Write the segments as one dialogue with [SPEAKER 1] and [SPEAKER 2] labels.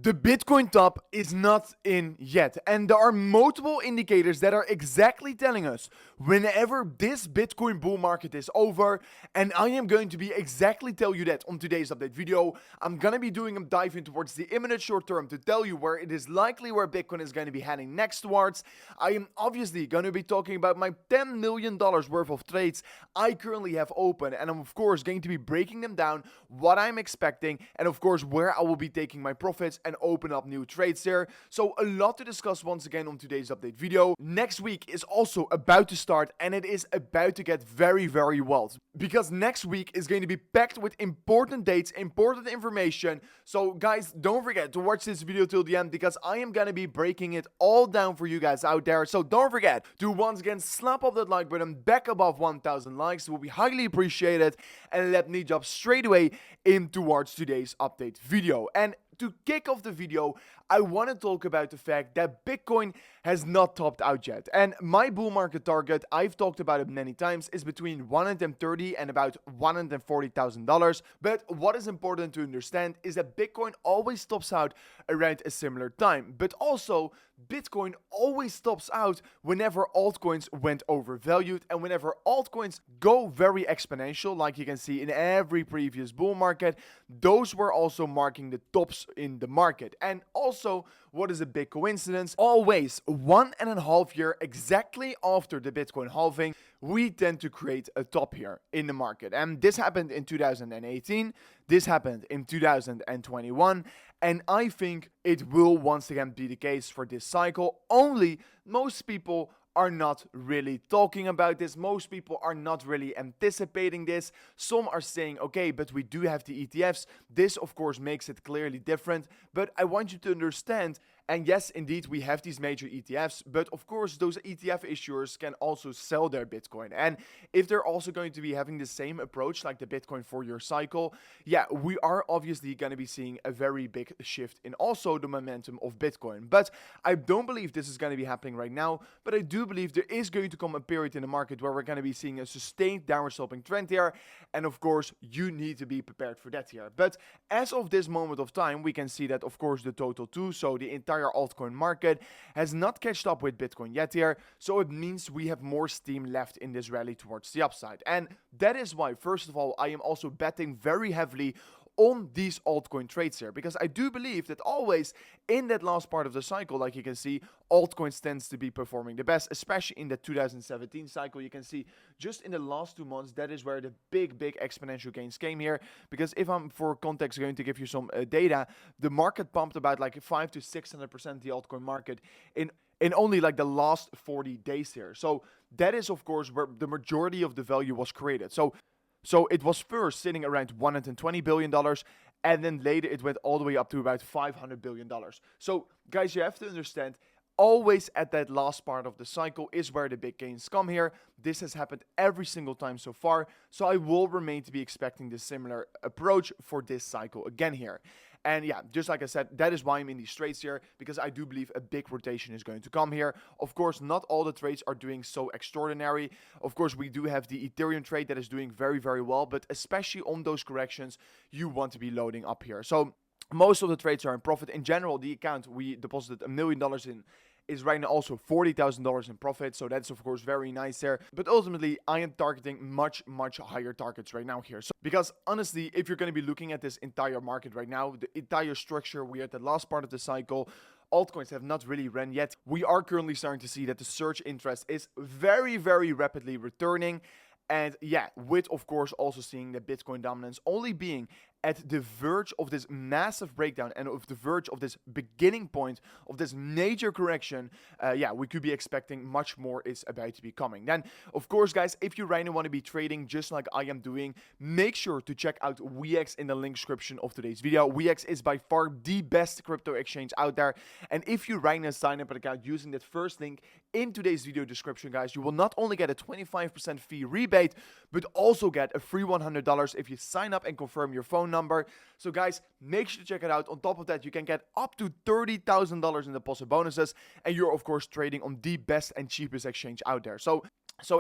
[SPEAKER 1] The Bitcoin top is not in yet, and there are multiple indicators that are exactly telling us whenever this Bitcoin bull market is over, and I am going to be exactly tell you that on today's update video. I'm gonna be doing a dive in towards the imminent short term to tell you where it is likely where Bitcoin is going to be heading next towards. I am obviously going to be talking about my $10 million worth of trades I currently have open, and I'm of course going to be breaking them down, what I'm expecting, and of course where I will be taking my profits and open up new trades there. So a lot to discuss once again on today's update video. Next week is also about to start, and it is about to get very wild, because next week is going to be packed with important dates, important information. So guys, don't forget to watch this video till the end, because I am gonna be breaking it all down for you guys out there. So don't forget to once again slap up that like button back above 1,000 likes. It will be highly appreciated, and let me jump straight away in towards today's update video. And to kick off the video, I want to talk about the fact that Bitcoin has not topped out yet. And my bull market target, I've talked about it many times, is between $130,000 and about $140,000. But what is important to understand is that Bitcoin always tops out around a similar time. But also, Bitcoin always tops out whenever altcoins went overvalued, and whenever altcoins go very exponential, like you can see in every previous bull market, those were also marking the tops in the market. And also, what is a big coincidence? Always 1.5 years exactly after the Bitcoin halving, we tend to create a top here in the market. And this happened in 2018, this happened in 2021, and I think it will once again be the case for this cycle. Only most people are not really talking about this. Most people are not really anticipating this. Some are saying, okay, but we do have the ETFs. This, of course, makes it clearly different. But I want you to understand, and yes, indeed, we have these major ETFs, but of course, those ETF issuers can also sell their Bitcoin. And if they're also going to be having the same approach like the Bitcoin 4-year cycle, yeah, we are obviously going to be seeing a very big shift in also the momentum of Bitcoin. But I don't believe this is going to be happening right now, but I do believe there is going to come a period in the market where we're going to be seeing a sustained downward sloping trend here. And of course, you need to be prepared for that here. But as of this moment of time, we can see that, of course, the total too, so the entire altcoin market has not catched up with Bitcoin yet here, so it means we have more steam left in this rally towards the upside. And that is why, first of all, I am also betting very heavily on these altcoin trades here, because I do believe that always in that last part of the cycle, like you can see, altcoins tends to be performing the best, especially in the 2017 cycle. You can see just in the last 2 months, that is where the big exponential gains came here. Because if I'm, for context, going to give you some data, the market pumped about like 500 to 600% the altcoin market in only like the last 40 days here. So that is, of course, where the majority of the value was created. So it was first sitting around $120 billion, and then later it went all the way up to about $500 billion. So guys, you have to understand, always at that last part of the cycle is where the big gains come here. This has happened every single time so far, so I will remain to be expecting this similar approach for this cycle again here. And yeah, just like I said, that is why I'm in these trades here, because I do believe a big rotation is going to come here. Of course, not all the trades are doing so extraordinary. Of course, we do have the Ethereum trade that is doing very well, but especially on those corrections, you want to be loading up here. So most of the trades are in profit. In general, the account we deposited $1 million in is right now also $40,000 in profit, so that's of course very nice there. But ultimately, I am targeting much higher targets right now here. So, because honestly, if you're going to be looking at this entire market right now, the entire structure, we are at the last part of the cycle, altcoins have not really ran yet. We are currently starting to see that the search interest is very rapidly returning. And yeah, with of course also seeing the Bitcoin dominance only being at the verge of this massive breakdown and of the verge of this beginning point of this major correction, yeah, we could be expecting much more is about to be coming. Then, of course, guys, if you right now want to be trading just like I am doing, make sure to check out WeX in the link description of today's video. WeX is by far the best crypto exchange out there. And if you right now sign up an account using that first link in today's video description, guys, you will not only get a 25% fee rebate, but also get a free $100 if you sign up and confirm your phone number. So guys, make sure to check it out. On top of that, you can get up to $30,000 in deposit bonuses, and you're of course trading on the best and cheapest exchange out there. So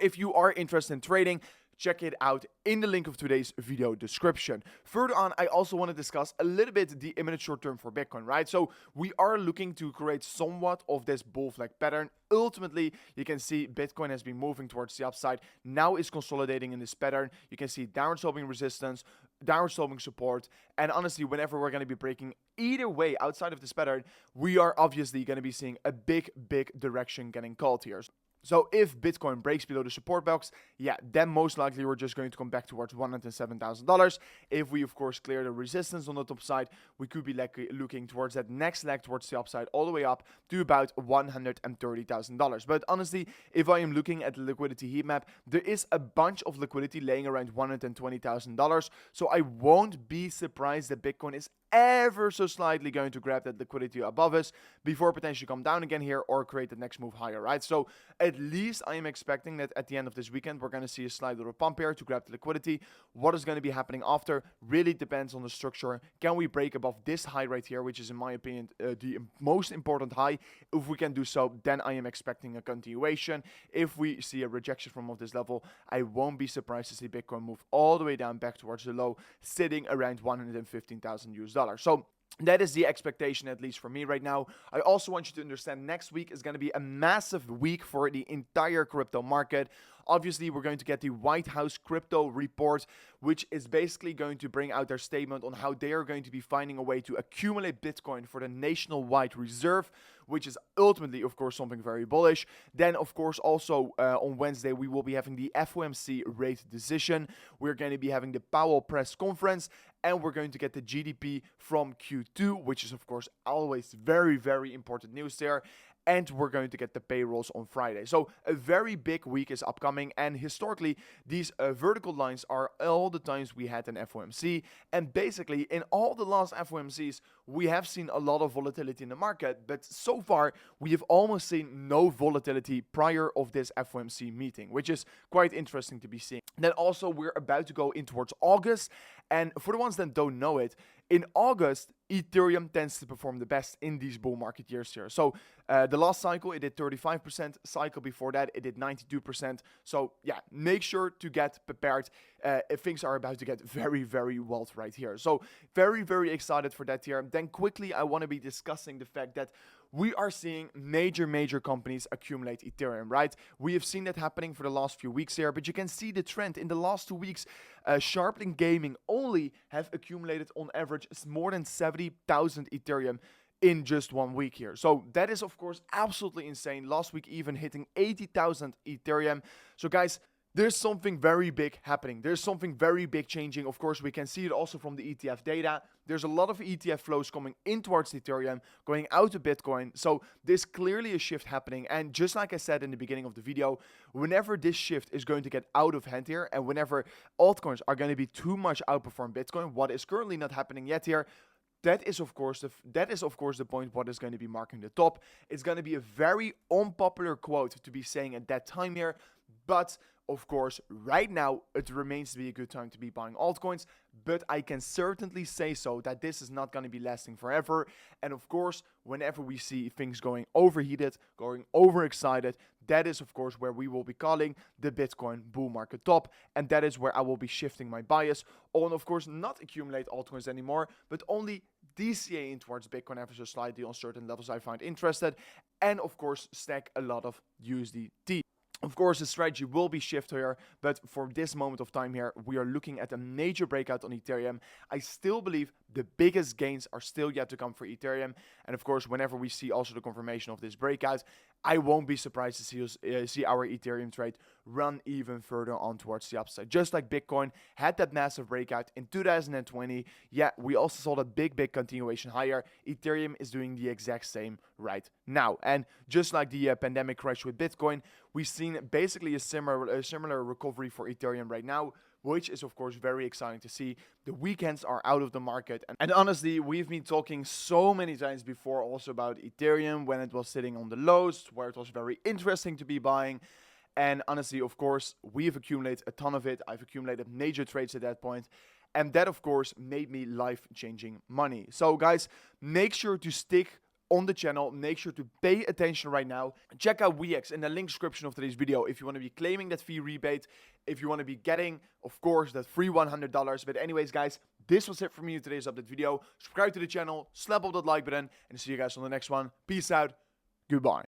[SPEAKER 1] if you are interested in trading, check it out in the link of today's video description. Further on, I also want to discuss a little bit the imminent short term for Bitcoin, right? So we are looking to create somewhat of this bull flag pattern. Ultimately, you can see Bitcoin has been moving towards the upside, now is consolidating in this pattern. You can see downward sloping resistance, downward sloping support, and honestly, whenever we're going to be breaking either way outside of this pattern, we are obviously going to be seeing a big direction getting called here. So if Bitcoin breaks below the support box, yeah, then most likely we're just going to come back towards $107,000. If we, of course, clear the resistance on the top side, we could be looking towards that next leg towards the upside all the way up to about $130,000. But honestly, if I am looking at the liquidity heat map, there is a bunch of liquidity laying around $120,000. So I won't be surprised that Bitcoin is ever so slightly going to grab that liquidity above us before potentially come down again here or create the next move higher, right? So at least I am expecting that at the end of this weekend, we're going to see a slight little pump here to grab the liquidity. What is going to be happening after really depends on the structure. Can we break above this high right here, which is in my opinion the most important high? If we can do so, then I am expecting a continuation. If we see a rejection from this level, I won't be surprised to see Bitcoin move all the way down back towards the low, sitting around 115,000 US dollars. So that is the expectation, at least for me right now. I also want you to understand next week is going to be a massive week for the entire crypto market. Obviously, we're going to get the White House crypto report, which is basically going to bring out their statement on how they are going to be finding a way to accumulate Bitcoin for the nationwide reserve, which is ultimately, of course, something very bullish. Then, of course, also on Wednesday, we will be having the FOMC rate decision. We're going to be having the Powell press conference, and we're going to get the GDP from Q2, which is, of course, always very, very important news there. And we're going to get the payrolls on Friday. So a very big week is upcoming, and historically, these vertical lines are all the times we had an FOMC, and basically in all the last FOMCs, we have seen a lot of volatility in the market, but so far, we have almost seen no volatility prior of this FOMC meeting, which is quite interesting to be seeing. Then also, we're about to go in towards August, and for the ones that don't know it, in August, Ethereum tends to perform the best in these bull market years here. So the last cycle, it did 35%. Cycle before that, it did 92%. So yeah, make sure to get prepared if things are about to get very, very wild right here. So very, very excited for that here. Then quickly, I want to be discussing the fact that we are seeing major companies accumulate Ethereum, right? We have seen that happening for the last few weeks here, but you can see the trend in the last 2 weeks. Sharpling Gaming only have accumulated on average more than 70,000 Ethereum in just 1 week here. So that is, of course, absolutely insane. Last week even hitting 80,000 Ethereum. So guys, there's something very big happening. There's something very big changing. Of course, we can see it also from the ETF data. There's a lot of ETF flows coming in towards Ethereum, going out to Bitcoin. So there's clearly a shift happening. And just like I said in the beginning of the video, whenever this shift is going to get out of hand here, and whenever altcoins are going to be too much outperform Bitcoin, what is currently not happening yet here, that is of course the point what is going to be marking the top. It's going to be a very unpopular quote to be saying at that time here, but of course, right now, it remains to be a good time to be buying altcoins, but I can certainly say so that this is not going to be lasting forever. And of course, whenever we see things going overheated, going overexcited, that is, of course, where we will be calling the Bitcoin bull market top. And that is where I will be shifting my bias on, of course, not accumulate altcoins anymore, but only DCA in towards Bitcoin ever so slightly on certain levels I find interested. And, of course, stack a lot of USDT. Of course, the strategy will be shift here, but for this moment of time here, we are looking at a major breakout on Ethereum. I still believe the biggest gains are still yet to come for Ethereum. And of course, whenever we see also the confirmation of this breakout, I won't be surprised to see our Ethereum trade run even further on towards the upside. Just like Bitcoin had that massive breakout in 2020, yeah, we also saw that big continuation higher. Ethereum is doing the exact same right now. And just like the pandemic crash with Bitcoin, we've seen basically a similar recovery for Ethereum right now, which is of course very exciting to see. The weekends are out of the market, and honestly, we've been talking so many times before also about Ethereum when it was sitting on the lows, where it was very interesting to be buying. And honestly, of course, we've accumulated a ton of it. I've accumulated major trades at that point. And that, of course, made me life-changing money. So, guys, make sure to stick on the channel. Make sure to pay attention right now. Check out WeX in the link description of today's video if you want to be claiming that fee rebate, if you want to be getting, of course, that free $100. But anyways, guys, this was it for me in today's update video. Subscribe to the channel, slap up that like button, and see you guys on the next one. Peace out. Goodbye.